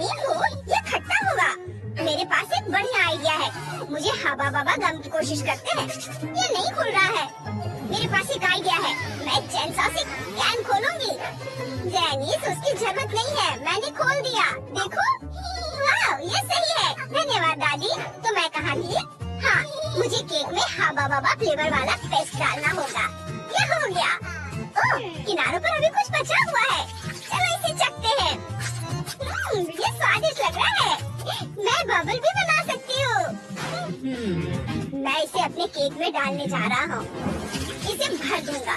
नींबू या खट्टा होगा। मेरे पास एक बढ़िया आइडिया है। मुझे हवा बाबा गम की कोशिश करते हैं। ये नहीं खुल रहा है। मेरे पास एक आइडिया है। मैं चैनसॉ से कैन खोलूंगी। जेनिस, उसकी जरूरत नहीं है, मैंने खोल दिया। देखो, वाह, ये सही है। धन्यवाद दादी। तो मैं कहाँ थी? हाँ, मुझे केक में हवा बाबा फ्लेवर वाला पेस्ट डालना होगा। ये हो गया। ओह, किनारों पर अभी कुछ बचा हुआ है। चलो इसे चखते हैं। ये स्वादिष्ट लग रहा है। मैं बबल भी बना सकती हूँ। मैं इसे अपने केक में डालने जा रहा हूँ। इसे भर दूंगा।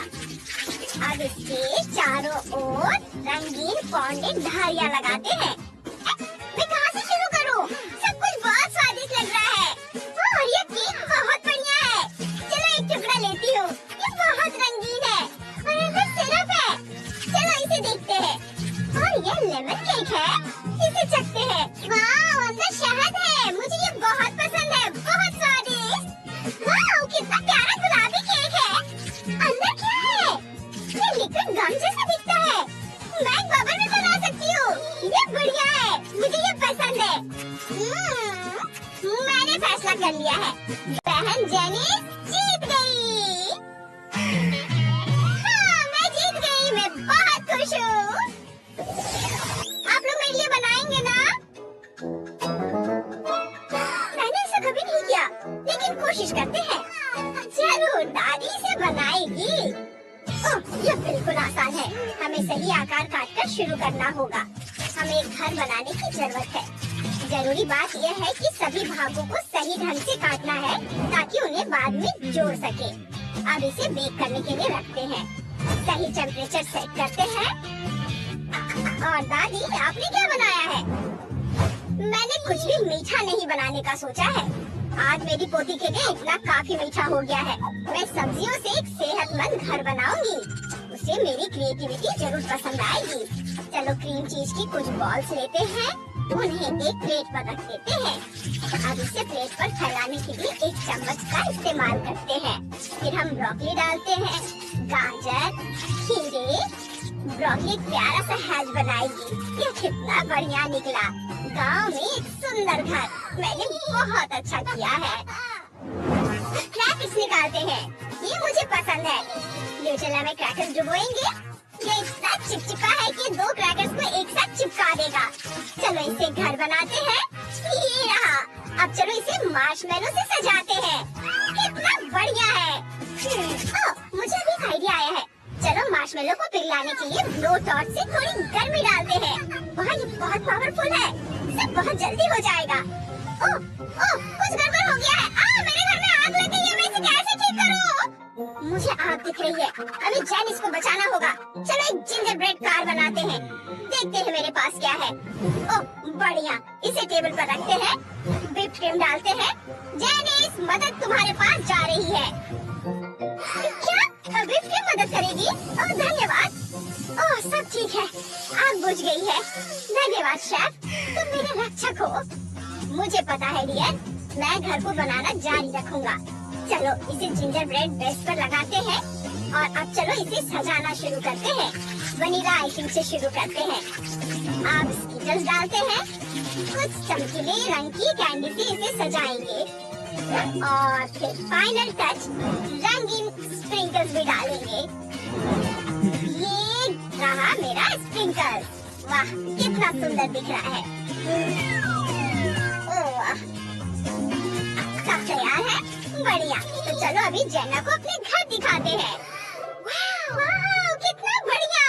अब इसके चारों ओर रंगीन पौंडेड धारियाँ लगाते हैं। मैं कहाँ से शुरू करूँ? सब कुछ बहुत स्वादिष्ट लग रहा है। और ये केक बहुत बढ़िया है। चलो एक टुकड़ा लेती हूँ। ये बहुत रंगीन है और अंदर सिरप है। चलो इसे देखते हैं। और ये लेमन केक है। इसे चखते हैं। वाह, अंदर शहद है। मुझे ये बहुत पसंद है। बहुत स्वादिष्ट। वाह, कितना प्यारा गुलाबी केक है। अंदर क्या है? ये लिक्विड गम जैसा दिखता है। मैं एक बबल भी बना सकती हूँ। ये बढ़िया है। मुझे ये पसंद है। मैंने फैसला कर लिया है। बहन जेनिस जीत गई। हाँ, मैं जीत गई। मैं बहुत खुश हूँ। आप लोग मेरे लिए बनाएंगे ना? मैंने ऐसा कभी नहीं किया, लेकिन कोशिश करते हैं। जरूर, दादी इसे बनाएगी। ओह, यह बिल्कुल आसान है। हमें सही आकार काटकर शुरू करना होगा। हमें एक घर बनाने की जरूरत है। जरूरी बात यह है कि सभी भागों को सही ढंग से काटना है ताकि उन्हें बाद में जोड़ सके। अब इसे बेक करने के लिए रखते हैं। सही टेम्परेचर सेट करते हैं। और दादी, आपने क्या बनाया है? मैंने कुछ भी मीठा नहीं बनाने का सोचा है। आज मेरी पोती के लिए इतना काफी मीठा हो गया है। मैं सब्जियों से एक सेहतमंद घर बनाऊंगी। उसे मेरी क्रिएटिविटी जरूर पसंद आएगी। चलो क्रीम चीज की कुछ बॉल्स लेते हैं। उन्हें एक प्लेट पर रख देते हैं। अब इसे प्लेट पर फैलाने के लिए एक चम्मच का इस्तेमाल करते हैं। फिर हम ब्रोकली डालते हैं, गाजर, खीरे। ब्रोकली एक प्यारा सा हैच बनाएगी। ये कितना बढ़िया निकला। गांव में एक सुंदर घर। मैंने बहुत अच्छा किया है। क्रैकर्स निकालते हैं। ये मुझे पसंद है। न्यूटेला में क्रैकर्स डुबोएंगे। ये इतना चिपचिपा है कि दो क्रैकर्स को एक साथ चिपका देगा। चलो इसे घर बनाते हैं। ये रहा। अब चलो इसे मार्शमेलो से सजाते हैं। कितना बढ़िया है। मुझे अभी एक आइडिया आया है। चलो मार्शमेलो को पिघलाने के लिए ब्लो टॉर्च से थोड़ी गर्मी डालते हैं। वहाँ ये बहुत पावरफुल है। सब बहुत जल्दी हो जाएगा। ओह, कुछ गड़बड़ हो गया है। मेरे घर में आग लग गई है। मैं इसे कैसे ठीक करूँ? मुझे आग दिख रही है। अभी जेनिस को बचाना होगा। चलो एक जिंजर ब्रेड कार बनाते हैं। देखते हैं मेरे पास क्या है। ओह, बढ़िया। इसे टेबल पर रखते हैं। व्हिप क्रीम डालते हैं। जेनिस, मदद तुम्हारे पास जा रही है। क्या? व्हिप क्रीम मदद करेगी? ओह, धन्यवाद। ओह, सब ठीक है। आग बुझ गई है। धन्यवाद शेफ, तुम मेरे रक्षक हो। मुझे पता है डियर, मैं घर को बनाना जारी रखूंगा। चलो इसे जिंजर ब्रेड बेस पर लगाते हैं। और अब चलो इसे सजाना शुरू करते हैं। वनीला आइसिंग से शुरू करते हैं। अब स्कीटल्स डालते हैं। कुछ चमकीले रंग की कैंडी से इसे सजाएंगे। और फिर फाइनल टच रंगीन स्प्रिंकल्स भी डालेंगे। ये रहा मेरा स्प्रिंकल। वाह, कितना सुंदर दिख रहा है। ओह, सब तैयार है। बढ़िया। तो चलो अभी जेना को अपने घर दिखाते हैं। वाह, कितना बढ़िया।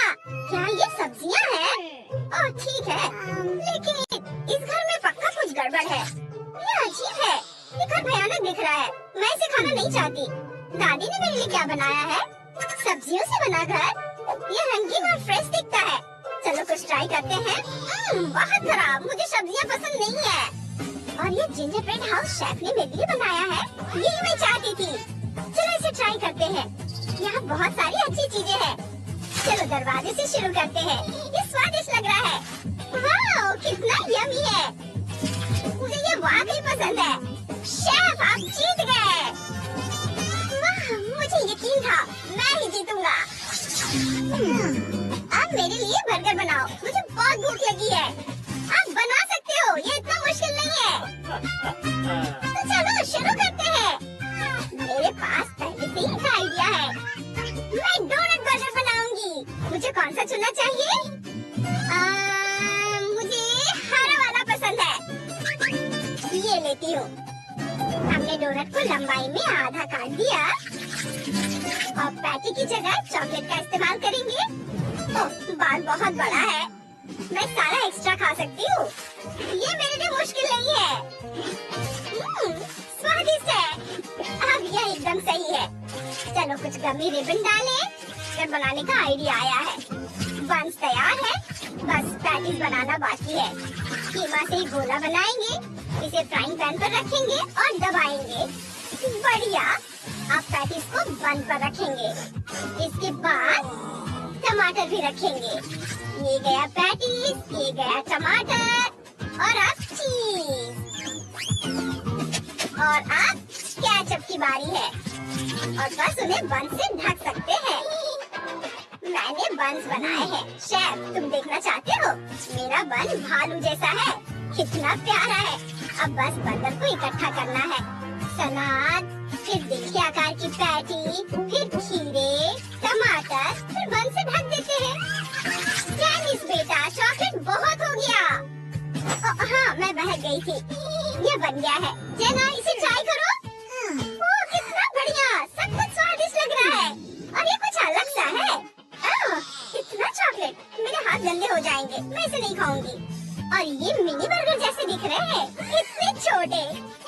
क्या ये सब्जियां हैं? ओह, ठीक है, लेकिन इस घर में पक्का कुछ गड़बड़ है। ये अजीब है। ये घर भयानक दिख रहा है। मैं इसे खाना नहीं चाहती। दादी ने मेरे लिए क्या बनाया है? सब्जियों से बना घर। ये रंगीन और फ्रेश दिखता है। चलो कुछ ट्राई करते हैं। बहुत खराब। मुझे सब्जियां पसंद नहीं है। और ये जिंजर ब्रेड हाउस शेफ ने मेरे लिए बनाया है। यही मैं चाहती थी। चलो इसे ट्राई करते हैं। यहाँ बहुत सारी अच्छी चीजें हैं। चलो दरवाजे से शुरू करते हैं। ये स्वादिष्ट लग रहा है। वाह, कितना यम्मी है। मुझे ये वाकई पसंद है। शेफ, आप जीत गए। वाह, मुझे यकीन था मैं ही जीतूंगा। अब मेरे लिए बर्गर बनाओ। मुझे बहुत भूख लगी है। आप बना सकते डोनट को लंबाई में आधा काट दिया और पैटी की जगह चॉकलेट का इस्तेमाल करेंगे। ओह, बाल बहुत बड़ा है, मैं सारा एक्स्ट्रा खा सकती हूँ। ये मेरे लिए मुश्किल नहीं है। स्वादिष्ट है। अब यह एकदम सही है। चलो कुछ गमी रिबन डालें। फिर बनाने का आइडिया आया है। बंस तैयार है, बस पैटीज बनाना बाकी है। कीमा से ही गोला बनाएंगे, इसे फ्राइंग पैन पर रखेंगे और दबाएंगे। बढ़िया। अब पैटीज को बन पर रखेंगे। इसके बाद टमाटर भी रखेंगे। ये गया पैटीज, ये गया टमाटर और अब चीज और अब केचप की बारी है और बस उन्हें बन से ढक सकते हैं। मैंने बंस बनाए हैं। शेफ, तुम देखना चाहते हो? मेरा बन भालू जैसा है, कितना प्यारा है। अब बस बर्गर को इकट्ठा करना है। सलाद, फिर दिल के आकार की पैटी, फिर खीरे, टमाटर, फिर बन से ढक देते हैं। टेनिस बेटा, चॉकलेट बहुत हो गया। हाँ, मैं बहक गई थी। ये बन गया है। जेना, इसे ट्राई करो। ओह, कितना बढ़िया, सब कुछ स्वादिष्ट लग रहा है और ये कुछ अलग सा है। इतना चॉकलेट, मेरे हाथ गंदे हो जाएंगे, मैं इसे नहीं खाऊंगी। और ये मिनी बर्गर जैसे दिख रहे हैं, इतने छोटे,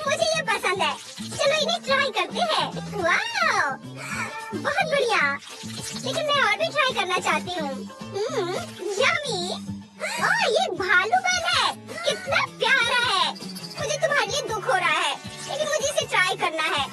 मुझे ये पसंद है। चलो इन्हें ट्राई करते हैं। वाह, बहुत बढ़िया। लेकिन मैं और भी ट्राई करना चाहती हूँ। यम्मी। ओह, ये भालू बन है, कितना प्यारा है। मुझे तुम्हारे लिए दुख हो रहा है, लेकिन मुझे इसे ट्राई करना है।